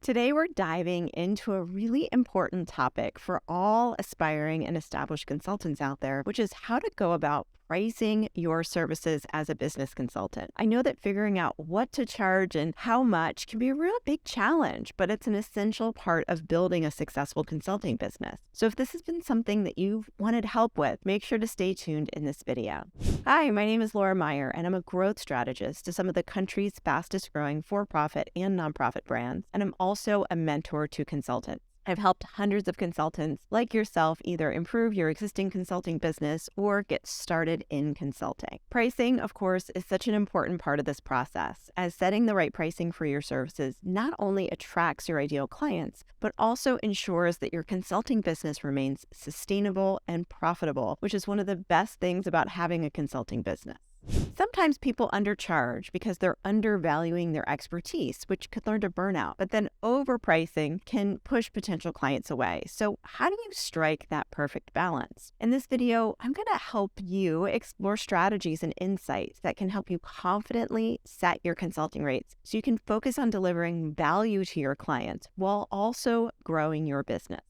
Today, we're diving into a really important topic for all aspiring and established consultants out there, which is how to go about pricing your services as a business consultant. I know that figuring out what to charge and how much can be a real big challenge, but it's an essential part of building a successful consulting business. So if this has been something that you've wanted help with, make sure to stay tuned in this video. Hi, my name is Laura Meyer, and I'm a growth strategist to some of the country's fastest growing for-profit and nonprofit brands, and I'm also a mentor to consultants. I've helped hundreds of consultants like yourself either improve your existing consulting business or get started in consulting. Pricing, of course, is such an important part of this process, as setting the right pricing for your services not only attracts your ideal clients, but also ensures that your consulting business remains sustainable and profitable, which is one of the best things about having a consulting business. Sometimes people undercharge because they're undervaluing their expertise, which could lead to burnout. But then overpricing can push potential clients away. So how do you strike that perfect balance? In this video, I'm going to help you explore strategies and insights that can help you confidently set your consulting rates so you can focus on delivering value to your clients while also growing your business.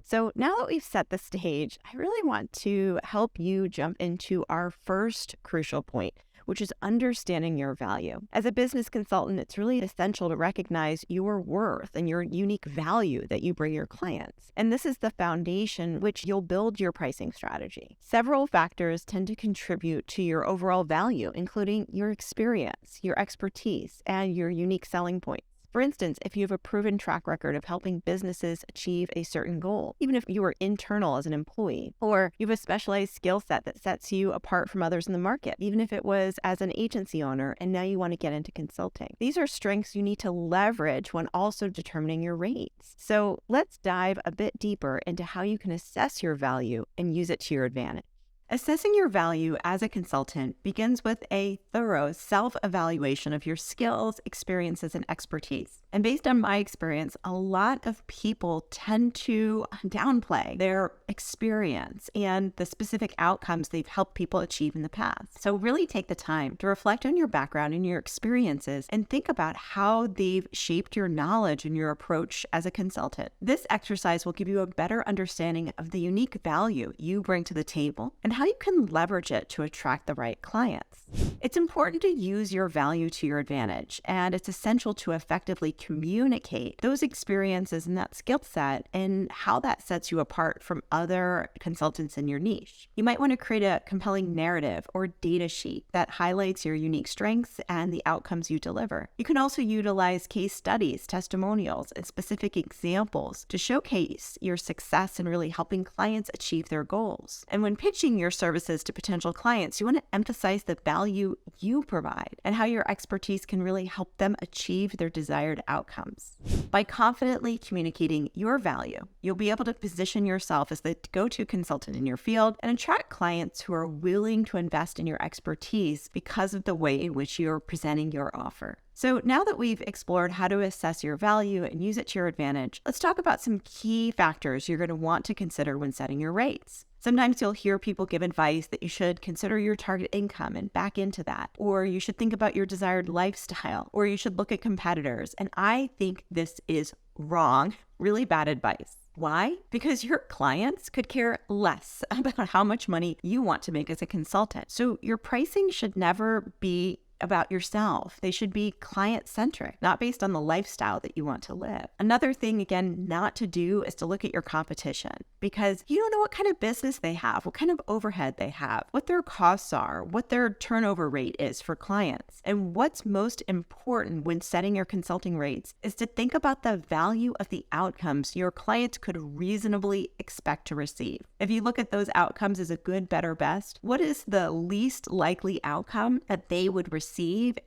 So now that we've set the stage, I really want to help you jump into our first crucial point, which is understanding your value. As a business consultant, it's really essential to recognize your worth and your unique value that you bring your clients. And this is the foundation which you'll build your pricing strategy. Several factors tend to contribute to your overall value, including your experience, your expertise, and your unique selling points. For instance, if you have a proven track record of helping businesses achieve a certain goal, even if you were internal as an employee, or you have a specialized skill set that sets you apart from others in the market, even if it was as an agency owner and now you want to get into consulting. These are strengths you need to leverage when also determining your rates. So let's dive a bit deeper into how you can assess your value and use it to your advantage. Assessing your value as a consultant begins with a thorough self-evaluation of your skills, experiences, and expertise. And based on my experience, a lot of people tend to downplay their experience and the specific outcomes they've helped people achieve in the past. So really take the time to reflect on your background and your experiences and think about how they've shaped your knowledge and your approach as a consultant. This exercise will give you a better understanding of the unique value you bring to the table and how you can leverage it to attract the right clients. It's important to use your value to your advantage, and it's essential to effectively communicate those experiences and that skill set and how that sets you apart from other consultants in your niche. You might want to create a compelling narrative or data sheet that highlights your unique strengths and the outcomes you deliver. You can also utilize case studies, testimonials, and specific examples to showcase your success in really helping clients achieve their goals. And when pitching your services to potential clients, you want to emphasize the value you provide and how your expertise can really help them achieve their desired outcomes. By confidently communicating your value, you'll be able to position yourself as the go-to consultant in your field and attract clients who are willing to invest in your expertise because of the way in which you're presenting your offer. So now that we've explored how to assess your value and use it to your advantage, let's talk about some key factors you're going to want to consider when setting your rates. Sometimes you'll hear people give advice that you should consider your target income and back into that, or you should think about your desired lifestyle, or you should look at competitors. And I think this is wrong, really bad advice. Why? Because your clients could care less about how much money you want to make as a consultant. So your pricing should never be about yourself. They should be client-centric, not based on the lifestyle that you want to live. Another thing, again, not to do is to look at your competition, because you don't know what kind of business they have, what kind of overhead they have, what their costs are, what their turnover rate is for clients. And what's most important when setting your consulting rates is to think about the value of the outcomes your clients could reasonably expect to receive. If you look at those outcomes as a good, better, best, what is the least likely outcome that they would receive,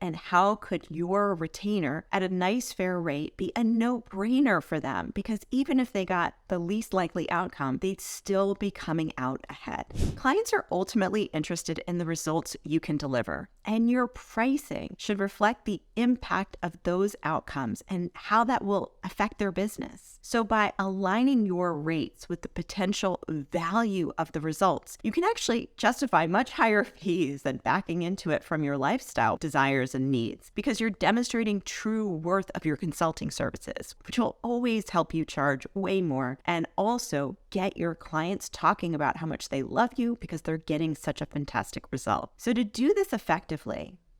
and how could your retainer at a nice fair rate be a no-brainer for them? Because even if they got the least likely outcome, they'd still be coming out ahead. Clients are ultimately interested in the results you can deliver, and your pricing should reflect the impact of those outcomes and how that will affect their business. So by aligning your rates with the potential value of the results, you can actually justify much higher fees than backing into it from your lifestyle desires and needs, because you're demonstrating true worth of your consulting services, which will always help you charge way more and also get your clients talking about how much they love you because they're getting such a fantastic result. So to do this effectively,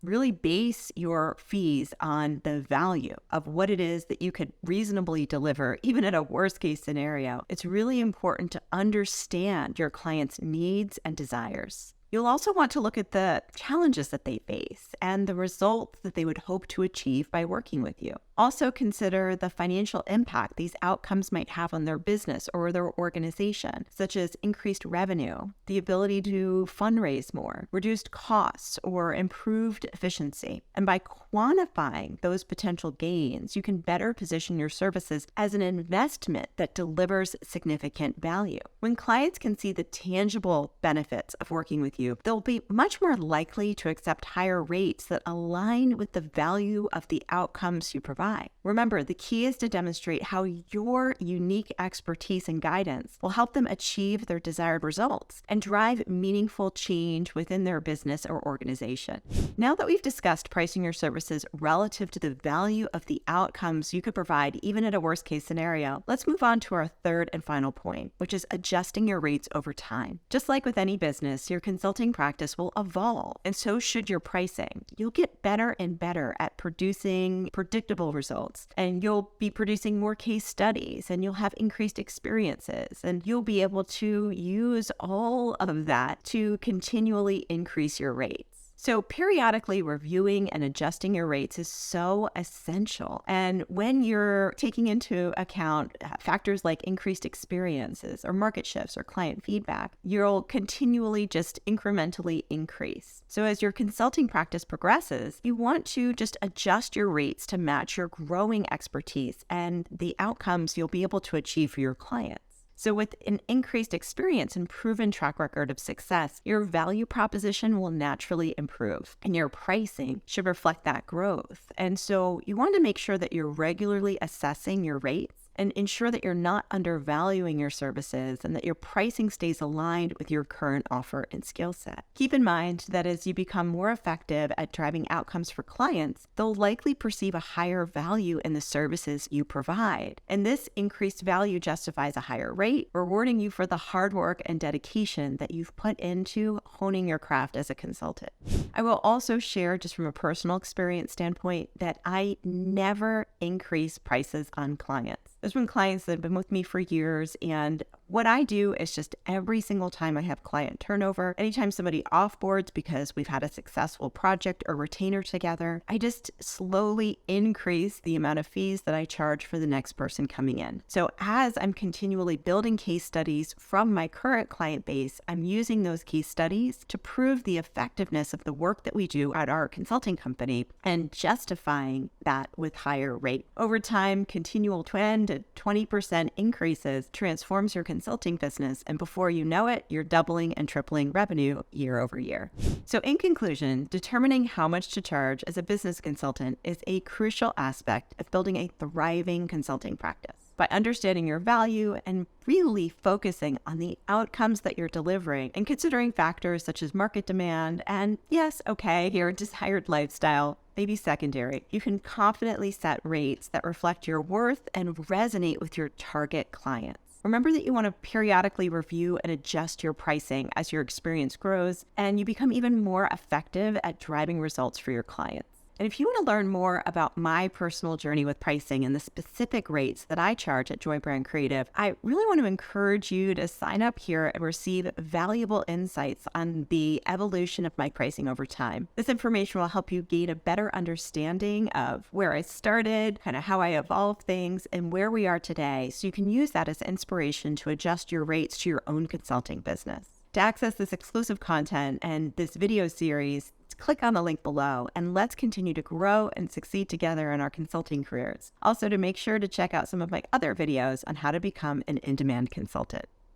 really base your fees on the value of what it is that you could reasonably deliver, even in a worst case scenario. It's really important to understand your clients' needs and desires. You'll also want to look at the challenges that they face and the results that they would hope to achieve by working with you. Also consider the financial impact these outcomes might have on their business or their organization, such as increased revenue, the ability to fundraise more, reduced costs, or improved efficiency. And by quantifying those potential gains, you can better position your services as an investment that delivers significant value. When clients can see the tangible benefits of working with you, they'll be much more likely to accept higher rates that align with the value of the outcomes you provide. Remember, the key is to demonstrate how your unique expertise and guidance will help them achieve their desired results and drive meaningful change within their business or organization. Now that we've discussed pricing your services relative to the value of the outcomes you could provide, even at a worst case scenario, let's move on to our third and final point, which is adjusting your rates over time. Just like with any business, your consulting practice will evolve, and so should your pricing. You'll get better and better at producing predictable results, and you'll be producing more case studies, and you'll have increased experiences, and you'll be able to use all of that to continually increase your rates. So periodically reviewing and adjusting your rates is so essential. And when you're taking into account factors like increased experiences or market shifts or client feedback, you'll continually just incrementally increase. So as your consulting practice progresses, you want to just adjust your rates to match your growing expertise and the outcomes you'll be able to achieve for your clients. So with an increased experience and proven track record of success, your value proposition will naturally improve and your pricing should reflect that growth. And so you want to make sure that you're regularly assessing your rates and ensure that you're not undervaluing your services and that your pricing stays aligned with your current offer and skill set. Keep in mind that as you become more effective at driving outcomes for clients, they'll likely perceive a higher value in the services you provide. And this increased value justifies a higher rate, rewarding you for the hard work and dedication that you've put into honing your craft as a consultant. I will also share, just from a personal experience standpoint, that I never increase prices on clients. There's been clients that have been with me for years, and what I do is just every single time I have client turnover, anytime somebody offboards because we've had a successful project or retainer together, I just slowly increase the amount of fees that I charge for the next person coming in. So as I'm continually building case studies from my current client base, I'm using those case studies to prove the effectiveness of the work that we do at our consulting company and justifying that with higher rate. Over time, continual 10 to 20% increases transforms your consulting business, and before you know it, you're doubling and tripling revenue year over year. So in conclusion, determining how much to charge as a business consultant is a crucial aspect of building a thriving consulting practice. By understanding your value and really focusing on the outcomes that you're delivering and considering factors such as market demand and, yes, okay, your desired lifestyle, maybe secondary, you can confidently set rates that reflect your worth and resonate with your target clients. Remember that you want to periodically review and adjust your pricing as your experience grows and you become even more effective at driving results for your clients. And if you want to learn more about my personal journey with pricing and the specific rates that I charge at Joy Brand Creative, I really want to encourage you to sign up here and receive valuable insights on the evolution of my pricing over time. This information will help you gain a better understanding of where I started, kind of how I evolved things, and where we are today, so you can use that as inspiration to adjust your rates to your own consulting business. To access this exclusive content and this video series, click on the link below and let's continue to grow and succeed together in our consulting careers. Also, to make sure to check out some of my other videos on how to become an in-demand consultant.